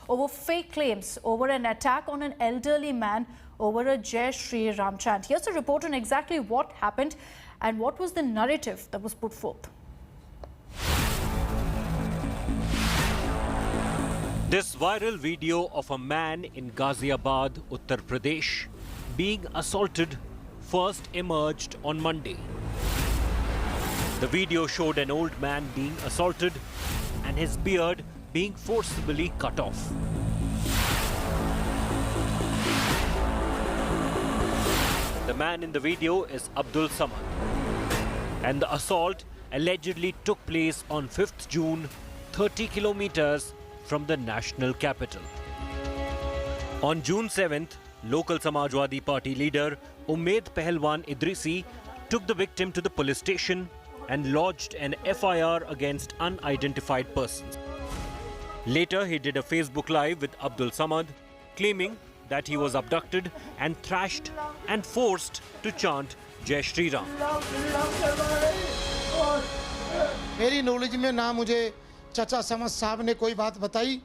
over fake claims over an attack on an elderly man over a Jai Shri Ram chant. Here's a report on exactly what happened and what was the narrative that was put forth. This viral video of a man in Ghaziabad, Uttar Pradesh, being assaulted first emerged on Monday. The video showed an old man being assaulted and his beard being forcibly cut off. The man in the video is Abdul Samad, and the assault allegedly took place on 5th June, 30 kilometers from the national capital. On June 7th, local Samajwadi Party leader Umaid Pahalwan Idrisi took the victim to the police station and lodged an FIR against unidentified persons. Later, he did a Facebook Live with Abdul Samad, claiming that he was abducted and thrashed and forced to chant Jai Shri Ram. मेरी knowledge में ना मुझे चचा समझ साहब ने कोई बात बताई।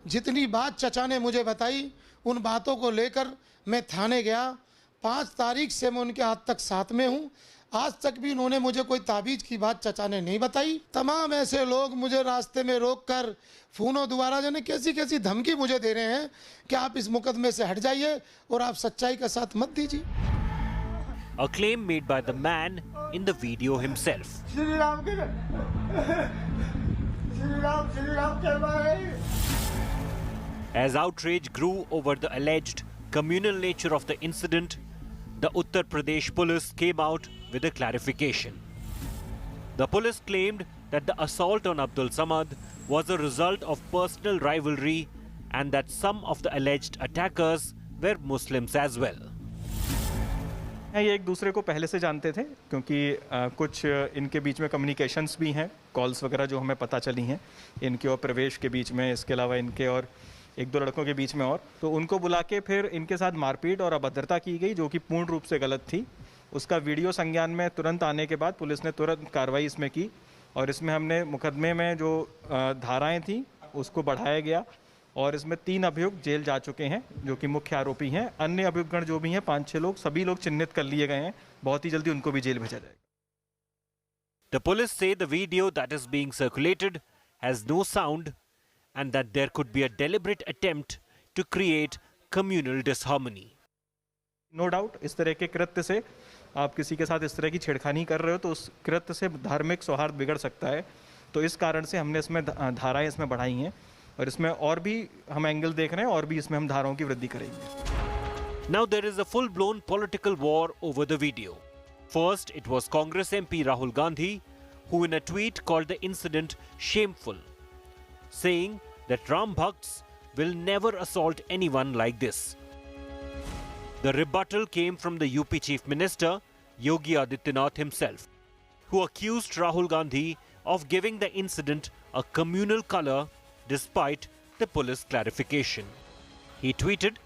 जितनी बात चचा ने मुझे बताई उन बातों को लेकर मैं थाने गया। 5 तारीख से मैं उनके हाथ तक साथ में हूँ। आज तक भी उन्होंने मुझे कोई ताबीज की बात चचा ने नहीं बताई। तमाम ऐसे लोग मुझे रास्ते में रोककर फोनों द्वारा जाने कैसी कैसी धमकी मुझे दे रहे हैं कि आप इस मुकदमे से हट जाइए और आप सच्चाई का साथ मत दीजिए। A claim made by the man in the video himself. As outrage grew over the alleged communal nature of the incident, the Uttar Pradesh police came out with a clarification. The police claimed that the assault on Abdul Samad was a result of personal rivalry and that some of the alleged attackers were Muslims as well. ये एक दूसरे को पहले से जानते थे क्योंकि कुछ इनके बीच में कम्युनिकेशंस भी हैं, कॉल्स वगैरह जो हमें पता चली हैं इनके और प्रवेश के बीच में, इसके अलावा इनके और 1-2 लड़कों के बीच में। और तो उनको बुला के फिर इनके साथ मारपीट और अभद्रता की गई जो कि पूर्ण रूप से गलत थी। उसका वीडियो संज्ञान में तुरंत आने के बाद पुलिस ने तुरंत कार्रवाई इसमें की और इसमें हमने मुकदमे में जो धाराएँ थी उसको बढ़ाया गया और इसमें 3 अभियुक्त जेल जा चुके हैं जो कि मुख्य आरोपी हैं। अन्य अभियुक्तगण जो भी हैं 5-6 लोग, सभी लोग चिन्हित कर लिए गए हैं। बहुत ही जल्दी उनको भी जेल भेजा जाएगा। The police say the video that is being circulated has no sound and that there could be a deliberate attempt to create communal disharmony. No doubt इस तरह के कृत्य से आप किसी के साथ इस तरह की छेड़खानी कर रहे हो तो उस कृत्य से धार्मिक सौहार्द बिगड़ सकता है। तो इस कारण से हमने इसमें धाराएं इसमें बढ़ाई हैं और इसमें और भी हम एंगल देख रहे हैं और भी इसमें हम धाराओं की वृद्धि करेंगे। Now there is a full-blown political war over the video. First, it was Congress MP Rahul Gandhi who in a tweet called the incident shameful, saying that Ram Bhakts will never assault anyone like this. The rebuttal came from the UP Chief Minister Yogi Adityanath himself, who accused Rahul Gandhi of giving the incident a communal color despite the police clarification. He tweeted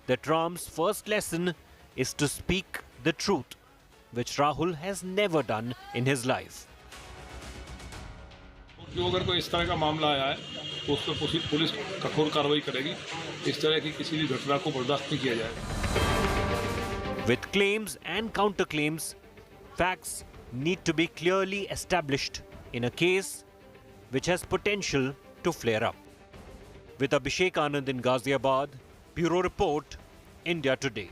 that Ram's first lesson is to speak the truth, which Rahul has never done in his life. जो अगर कोई इस तरह का मामला आया है तो उस पर पुलिस कठोर कार्रवाई करेगी। इस तरह की किसी भी घटना को बर्दाश्त नहीं किया जाएगा। With claims and counterclaims, facts need to be clearly established in a case which has potential to flare up. With Abhishek Anand in Ghaziabad, Bureau Report, India Today.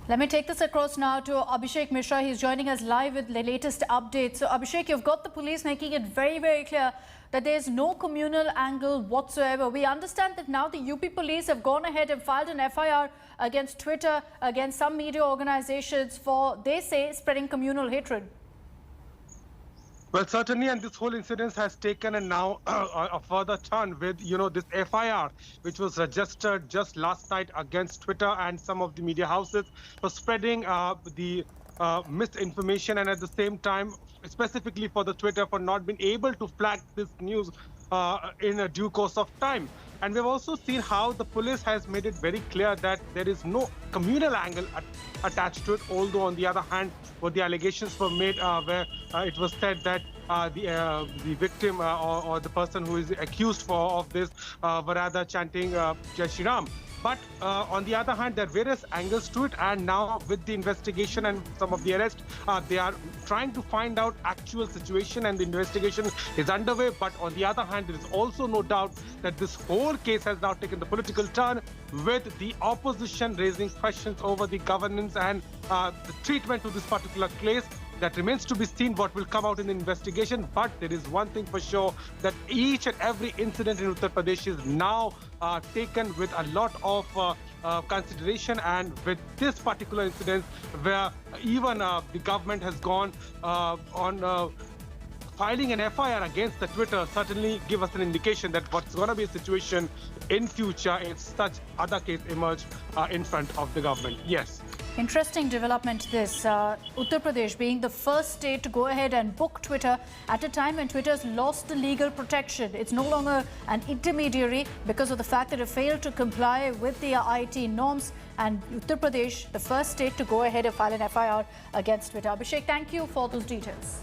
Let me take this across now to Abhishek Mishra. He's joining us live with the latest updates. So Abhishek, you've got the police making it very, very clear that there's no communal angle whatsoever. We understand that now the UP police have gone ahead and filed an FIR against Twitter, against some media organizations for, they say, spreading communal hatred. Well, certainly, and this whole incident has taken and now a further turn with, this FIR, which was registered just last night against Twitter and some of the media houses for spreading the misinformation, and at the same time, specifically for the Twitter for not being able to flag this news in a due course of time. And we've also seen how the police has made it very clear that there is no communal angle attached to it, although on the other hand, what the allegations were made where it was said that the victim or the person who is accused of this Varada chanting Jai Shri Ram. But on the other hand, there are various angles to it, and now with the investigation and some of the arrest, they are trying to find out actual situation, and the investigation is underway. But on the other hand, there is also no doubt that this whole case has now taken the political turn, with the opposition raising questions over the governance and the treatment to this particular case. That remains to be seen what will come out in the investigation. But there is one thing for sure, that each and every incident in Uttar Pradesh is now taken with a lot of consideration. And with this particular incident, where even the government has gone on filing an FIR against the Twitter, certainly give us an indication that what's going to be a situation in future if such other case emerge in front of the government. Yes. Interesting development this. Uttar Pradesh being the first state to go ahead and book Twitter at a time when Twitter's lost the legal protection. It's no longer an intermediary because of the fact that it failed to comply with the IT norms. And Uttar Pradesh, the first state to go ahead and file an FIR against Twitter. Abhishek, thank you for those details.